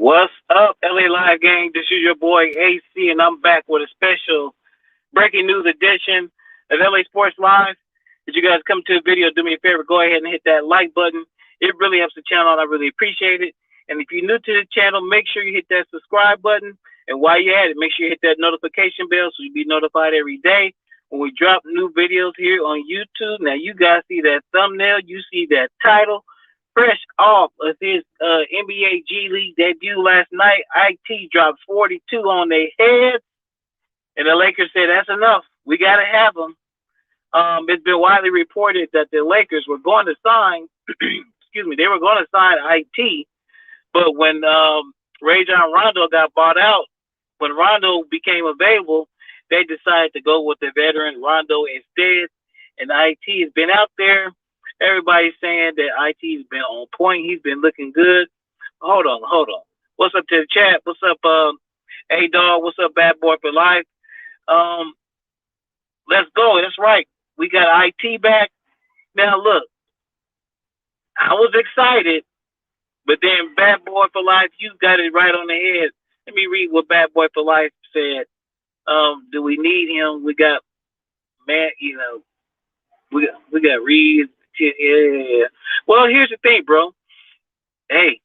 What's up, LA Live Gang? This is your boy AC, and I'm back with a special breaking news edition of LA Sports Live. As you guys come to the video, do me a favor, go ahead and hit that like button. It really helps the channel, and I really appreciate it. And if you're new to the channel, make sure you hit that subscribe button. And while you're at it, make sure you hit that notification bell so you'll be notified every day when we drop new videos here on YouTube. Now, you guys see that thumbnail, you see that title. Fresh off of his NBA G League debut last night, IT dropped 42 on their heads, and the Lakers said, that's enough. We got to have them. It's been widely reported that the Lakers were going to sign, excuse me, they were going to sign IT, but when Rajon Rondo got bought out, when Rondo became available, they decided to go with the veteran Rondo instead, and IT has been out there. Everybody's saying that IT's been on point. He's been looking good. Hold on. What's up to the chat? What's up, A-Dog? What's up, Bad Boy for Life? Let's go. That's right. We got IT back. Now, look, I was excited, but then Bad Boy for Life, you got it right on the head. Let me read what Bad Boy for Life said. Do we need him? We got, man, we got Reed. Yeah. Well, here's the thing, bro. Hey,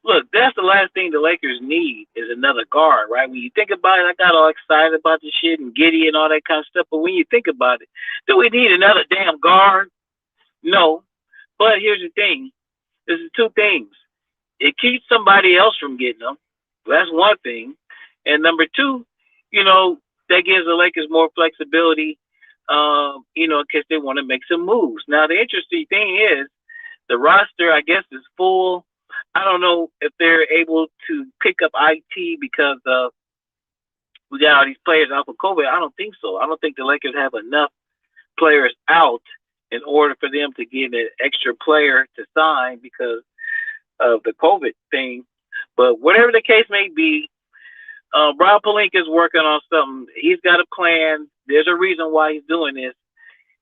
look, that's the last thing the Lakers need is another guard, right? When you think about it, I got all excited about the shit and giddy and all that kind of stuff. But when you think about it, do we need another damn guard? No. But here's the thing. This is two things. It keeps somebody else from getting them. That's one thing. And number two, that gives the Lakers more flexibility. Because they want to make some moves. Now, the interesting thing is the roster, I guess, is full. I don't know if they're able to pick up IT because we got all these players out for COVID. I don't think so. I don't think the Lakers have enough players out in order for them to get an extra player to sign because of the COVID thing. But whatever the case may be, Rob Pelinka is working on something. He's got a plan. There's a reason why he's doing this.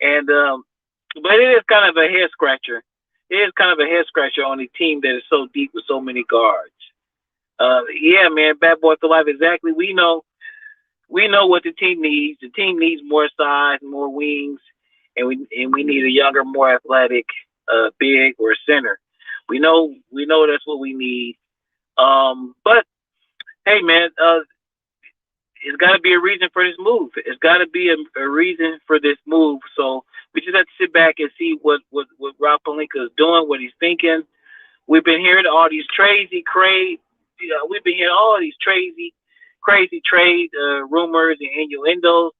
And but it is kind of a head scratcher. It is kind of a head scratcher on a team that is so deep with so many guards. Yeah, man, Bad Boy for Life, exactly. We know what the team needs. The team needs more size, more wings, and we need a younger, more athletic big or center. We know that's what we need. But hey, man, it's got to be a reason for this move. It's got to be a reason for this move. So we just have to sit back and see what Rob Pelinka is doing, what he's thinking. We've been hearing all these crazy trade rumors and innuendos.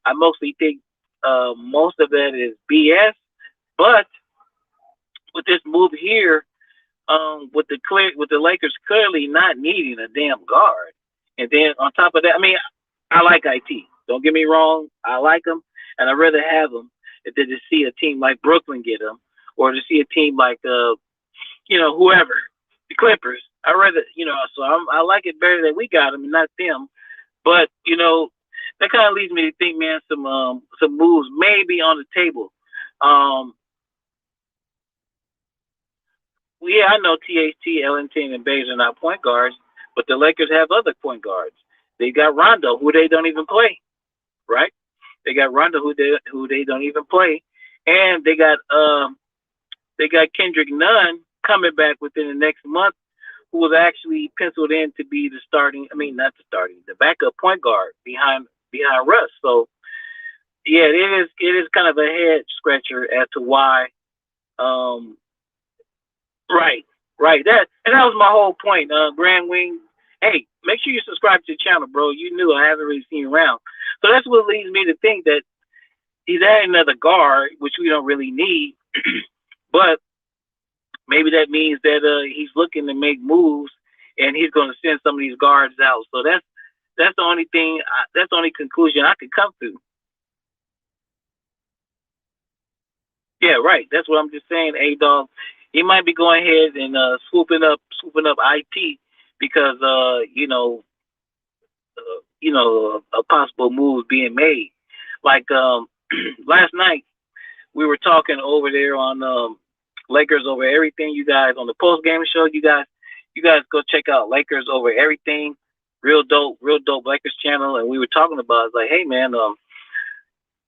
I mostly think most of that is BS. But with this move here, with the Lakers clearly not needing a damn guard. And then on top of that, I mean, I like IT. Don't get me wrong. I like them, and I'd rather have them than to see a team like Brooklyn get them, or to see a team like, whoever, the Clippers. I'd rather, so I like it better that we got them and not them. But, that kind of leads me to think, man, some moves may be on the table. Yeah, I know THT, Ellington, and Bays are not point guards, but the Lakers have other point guards. They got Rondo, who they don't even play, right? They got Rondo, who they don't even play, and they got Kendrick Nunn coming back within the next month, who was actually penciled in to be the backup point guard behind Russ. So yeah, it is kind of a head scratcher as to why. Right. That was my whole point. Grand Wing, hey, make sure you subscribe to the channel, bro. You knew I haven't really seen you around. So that's what leads me to think that he's adding another guard, which we don't really need. But maybe that means that he's looking to make moves, and he's going to send some of these guards out. So that's the only thing. That's the only conclusion I could come to. Yeah, right. That's what I'm just saying, A-Dog. He might be going ahead and swooping up IT because a possible move being made. Like last night, we were talking over there on Lakers over everything. You guys on the post game show, you guys go check out Lakers over everything. Real dope Lakers channel. And we were talking about it's like, hey man,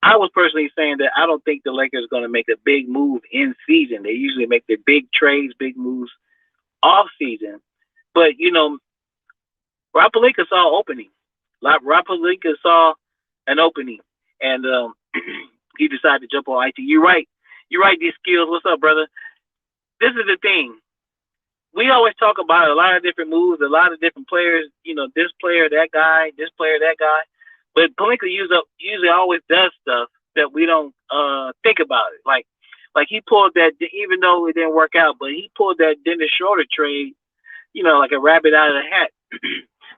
I was personally saying that I don't think the Lakers are going to make a big move in season. They usually make the big trades, big moves off season. But you know, Rob Pelinka saw opening. Rob Pelinka saw an opening, and he decided to jump on IT. You're right. You're right. These skills. What's up, brother? This is the thing. We always talk about a lot of different moves, a lot of different players. You know, this player, that guy, this player, that guy. But Palinka usually always does stuff that we don't think about it. Like he pulled that, even though it didn't work out, but he pulled that Dennis Schroeder trade. You know, like a rabbit out of the hat.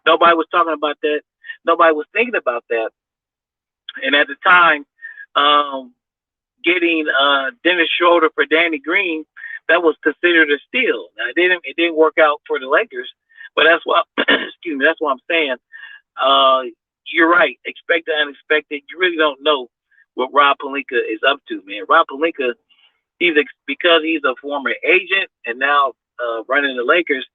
Nobody was talking about that. Nobody was thinking about that. And at the time, getting Dennis Schroeder for Danny Green, that was considered a steal. Now, it didn't work out for the Lakers, but that's what excuse me, that's what I'm saying. You're right. Expect the unexpected. You really don't know what Rob Pelinka is up to, man. Rob Pelinka, because he's a former agent and now running the Lakers.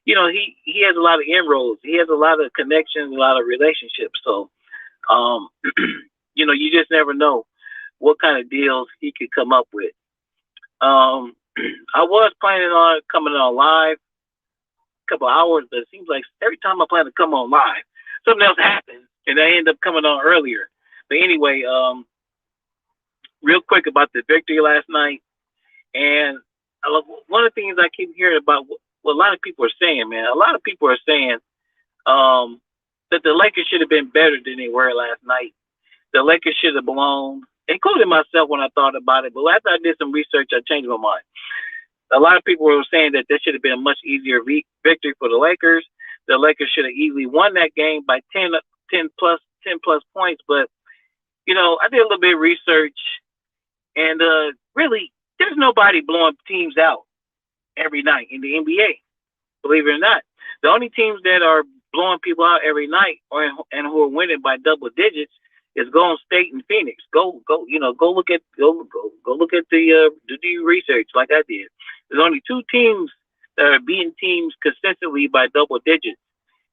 You know, he has a lot of inroads. He has a lot of connections, a lot of relationships. So, you know, you just never know what kind of deals he could come up with. I was planning on coming on live a couple hours, but it seems like every time I plan to come on live, something else happens, and I end up coming on earlier. But anyway, real quick about the victory last night, and one of the things I keep hearing about what a lot of people are saying, man. A lot of people are saying that the Lakers should have been better than they were last night. The Lakers should have blown, including myself when I thought about it. But after I did some research, I changed my mind. A lot of people were saying that this should have been a much easier victory for the Lakers. The Lakers should have easily won that game by 10 plus points. But, you know, I did a little bit of research, and really, there's nobody blowing teams out every night in the NBA, believe it or not. The only teams that are blowing people out every night and who are winning by double digits is Golden State and Phoenix. Go look at the do your research like I did. There's only two teams that are beating teams consistently by double digits,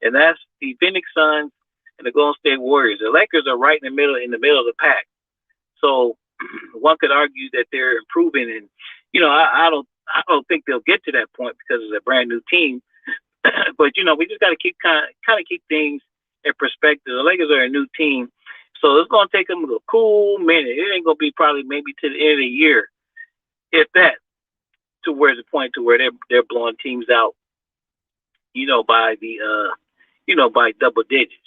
and that's the Phoenix Suns and the Golden State Warriors. The Lakers are right in the middle of the pack. So one could argue that they're improving, and you know, I don't think they'll get to that point because it's a brand new team. But you know, we just got to keep kind of keep things in perspective. The Lakers are a new team, so it's going to take them a cool minute. It ain't going to be probably maybe to the end of the year, if that, to where's the point to where they're blowing teams out, you know, by by double digits.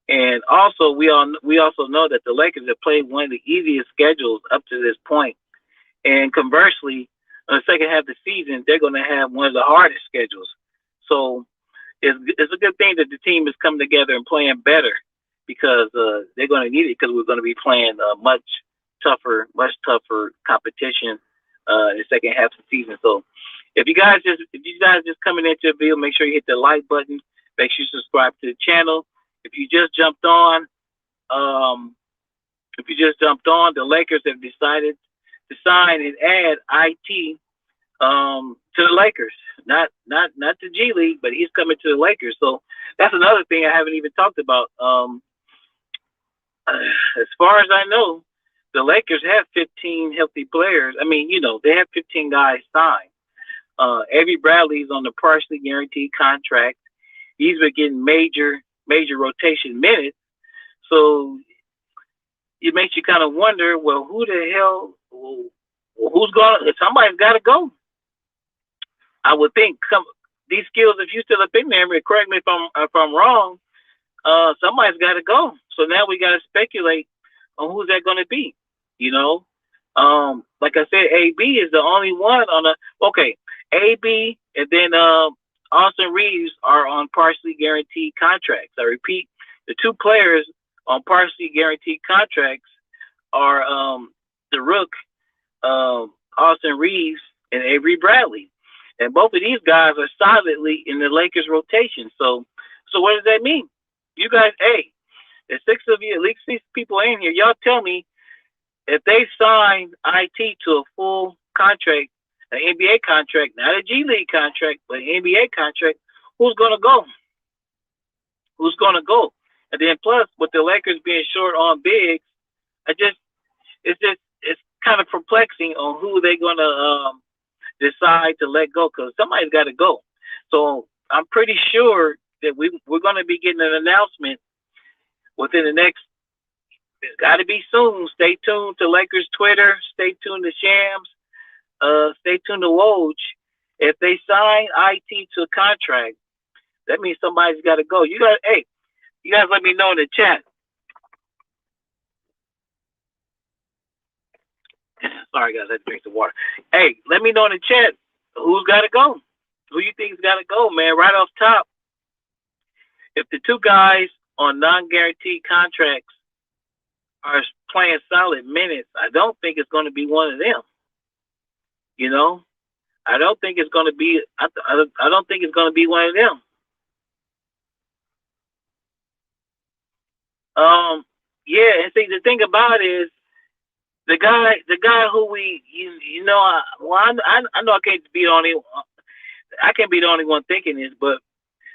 And also, we also know that the Lakers have played one of the easiest schedules up to this point. And conversely, in the second half of the season, they're going to have one of the hardest schedules. So it's a good thing that the team is coming together and playing better, because they're going to need it, because we're going to be playing much tougher competition in the second half of the season. So if you guys just coming into the video, make sure you hit the like button. Make sure you subscribe to the channel. If you just jumped on, the Lakers have decided to sign and add IT to the Lakers. Not the G League, but he's coming to the Lakers. So that's another thing I haven't even talked about. As far as I know, the Lakers have 15 healthy players. I mean, you know, they have 15 guys signed. Avery Bradley's on the partially guaranteed contract. He's been getting major rotation minutes. So it makes you kind of wonder, well, who the hell, who's going to, somebody's got to go. I would think these skills, if you still up in there, correct me if I'm wrong, somebody's got to go. So now we got to speculate on who's that going to be. You know, like I said, AB is the only one on AB, and then Austin Reeves are on partially guaranteed contracts. I repeat, the two players on partially guaranteed contracts are the Rook, Austin Reeves, and Avery Bradley. And both of these guys are solidly in the Lakers rotation. So what does that mean? You guys, there's six of you, at least 6 people in here. Y'all tell me, if they sign IT to a full contract, an NBA contract, not a G League contract, but an NBA contract. Who's gonna go? Who's gonna go? And then plus with the Lakers being short on bigs, I just it's kind of perplexing on who they're gonna decide to let go because somebody's got to go. So I'm pretty sure that we're going to be getting an announcement within the next. It's got to be soon. Stay tuned to Lakers Twitter. Stay tuned to Shams. Stay tuned to Woj. If they sign IT to a contract, that means somebody's got to go. Hey, you guys, let me know in the chat. Sorry, guys, I had to drink some water. Hey, let me know in the chat who's got to go. Who you think's got to go, man? Right off top, if the two guys on non-guaranteed contracts are playing solid minutes, I don't think it's going to be one of them. You know, I don't think it's going to be. I don't think it's going to be one of them. Yeah, and see, the thing about it is the guy who you know, I know I can't be the only. I can't be the only one thinking this, but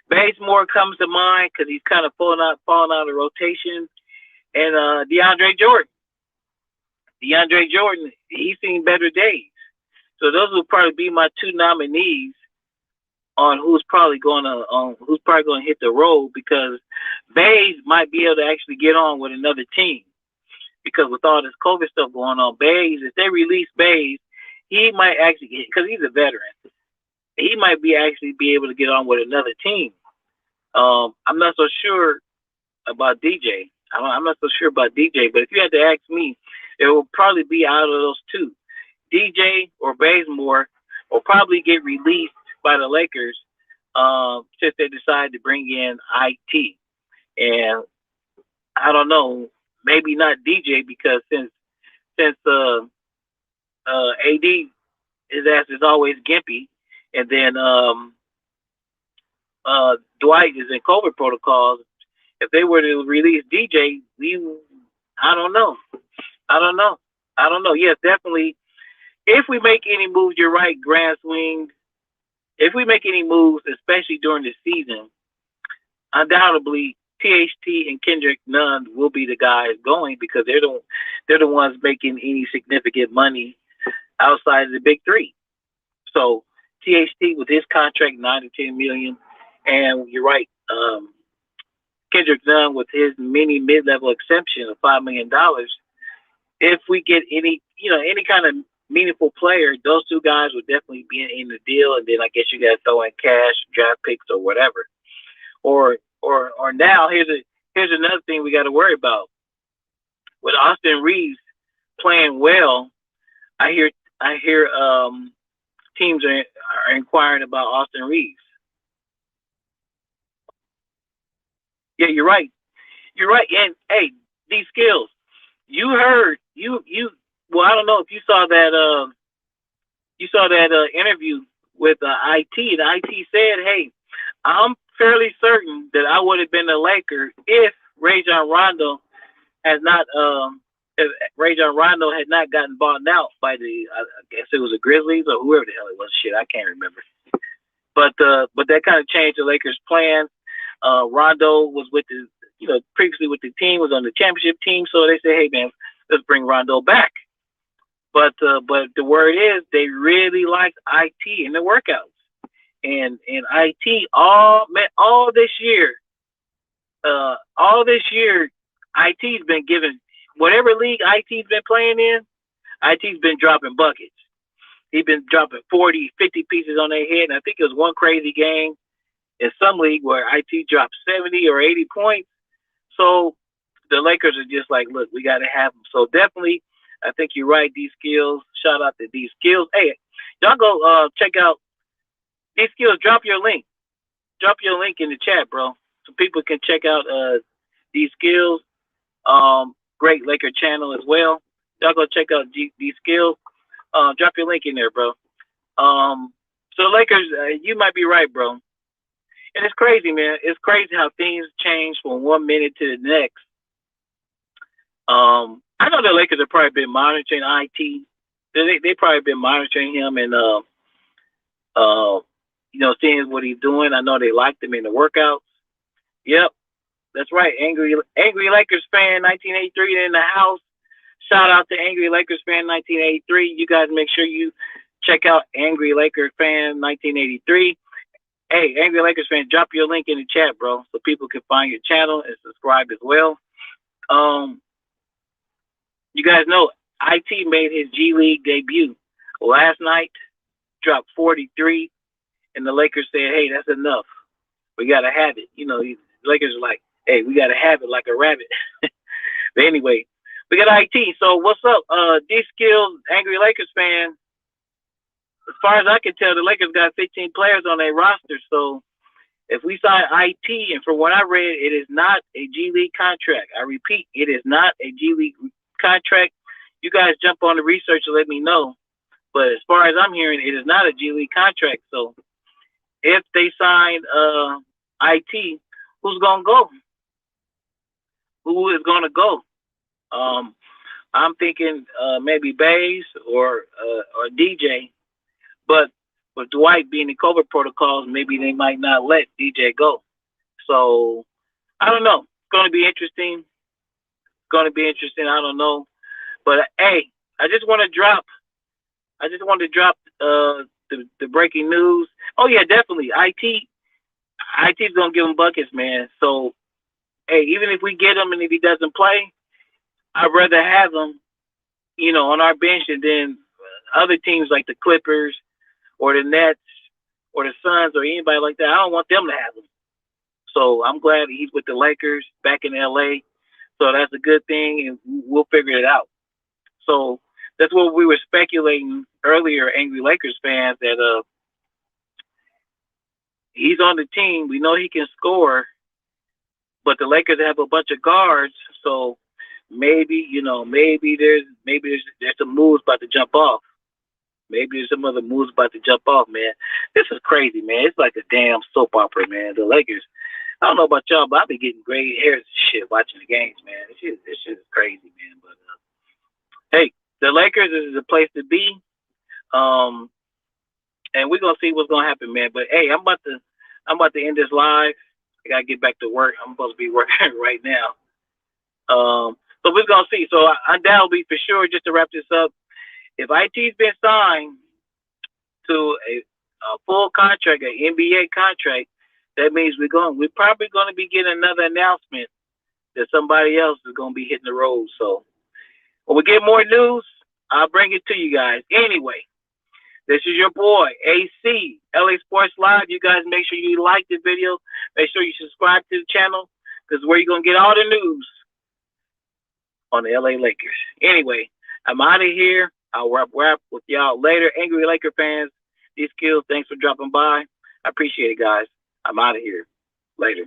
Bazemore comes to mind because he's kind of falling out of rotation, and DeAndre Jordan, he's seen better days. So those will probably be my two nominees on who's probably going to hit the road because Baze might be able to actually get on with another team because with all this COVID stuff going on, Baze, if they release Baze, he might actually get because he's a veteran. He might actually be able to get on with another team. I'm not so sure about DJ. I'm not so sure about DJ, but if you had to ask me, it will probably be out of those two. DJ or Bazemore will probably get released by the Lakers since they decide to bring in IT. And I don't know, maybe not DJ because since AD, his ass is always gimpy, and then Dwight is in COVID protocols. If they were to release DJ, I don't know. Yes, definitely. If we make any moves, you're right, Grand Swing. If we make any moves, especially during the season, undoubtedly THT and Kendrick Nunn will be the guys going because they're the ones making any significant money outside of the big three. So THT with his contract, $9 to $10 million, and you're right, Kendrick Nunn with his mid-level exception of $5 million. If we get any kind of meaningful player, those two guys would definitely be in the deal, and then I guess you guys throw in cash, draft picks, or whatever. Or now here's another thing we got to worry about. With Austin Reeves playing well, I hear teams are inquiring about Austin Reeves. Yeah, you're right. And hey, these skills. You heard well, I don't know if you saw that interview with IT. And IT said, "Hey, I'm fairly certain that I would have been a Laker if Rajon Rondo had not gotten bought out by the I guess it was the Grizzlies or whoever the hell it was. Shit, I can't remember. But that kind of changed the Lakers' plans. Rondo was with previously with the team, was on the championship team, so they say, hey man, let's bring Rondo back. But the word is they really like IT in the workouts, and IT all this year, IT's been given whatever league IT's been playing in, IT's been dropping buckets. He's been dropping 40, 50 pieces on their head, and I think it was one crazy game in some league where IT dropped 70 or 80 points. So the Lakers are just like, look, we got to have them. So definitely, I think you're right, these skills. Shout out to these skills. Hey, y'all go check out these skills. Drop your link. Drop your link in the chat, bro, so people can check out these skills. Great Laker channel as well. Y'all go check out these skills. Drop your link in there, bro. So Lakers, you might be right, bro. And it's crazy, man. It's crazy how things change from 1 minute to the next. I know the Lakers have probably been monitoring IT. They probably been monitoring him, and Uh, seeing what he's doing. I know they liked him in the workouts. Yep, that's right. Angry Lakers fan, 1983 in the house. Shout out to Angry Lakers fan, 1983. You guys make sure you check out Angry Lakers fan, 1983. Hey, Angry Lakers fan, drop your link in the chat, bro, so people can find your channel and subscribe as well. Um, you guys know IT made his G League debut last night, dropped 43, and the Lakers said, "Hey, that's enough. We gotta have it." The Lakers are like, "Hey, we gotta have it like a rabbit." But anyway, we got IT. So what's up, D Skills, Angry Lakers fan? As far as I can tell, the Lakers got 15 players on their roster. So if we sign IT, and from what I read, it is not a G League contract. I repeat, it is not a G League contract. You guys jump on the research and let me know. But as far as I'm hearing, it is not a G League contract. So if they sign IT, who's gonna go? Who is gonna go? I'm thinking maybe Bays or DJ. But with Dwight being in COVID protocols, maybe they might not let DJ go. So I don't know. It's going to be interesting. It's going to be interesting. I don't know. But hey, I just want to drop. The breaking news. Oh yeah, definitely. IT's gonna give him buckets, man. So hey, even if we get him and if he doesn't play, I'd rather have him, on our bench and then other teams like the Clippers or the Nets or the Suns or anybody like that. I don't want them to have him. So I'm glad he's with the Lakers back in LA. So that's a good thing, and we'll figure it out. So that's what we were speculating earlier, Angry Lakers fans, that he's on the team. We know he can score, but the Lakers have a bunch of guards. So maybe there's some moves about to jump off. Maybe there's some other moves about to jump off, man. This is crazy, man. It's like a damn soap opera, man. The Lakers. I don't know about y'all, but I've been getting gray hairs and shit watching the games, man. This shit is crazy, man. But hey, the Lakers is the place to be. And we're gonna see what's gonna happen, man. But hey, I'm about to end this live. I gotta get back to work. I'm supposed to be working right now. So we're gonna see. So undoubtedly, for sure, just to wrap this up, if IT's been signed to a full contract, an NBA contract, that means we're probably going to be getting another announcement that somebody else is going to be hitting the road. So when we get more news, I'll bring it to you guys. Anyway, this is your boy, AC, LA Sports Live. You guys make sure you like the video. Make sure you subscribe to the channel because where you're going to get all the news on the LA Lakers. Anyway, I'm out of here. I'll wrap with y'all later. Angry Laker fans, these skills, thanks for dropping by. I appreciate it, guys. I'm out of here. Later.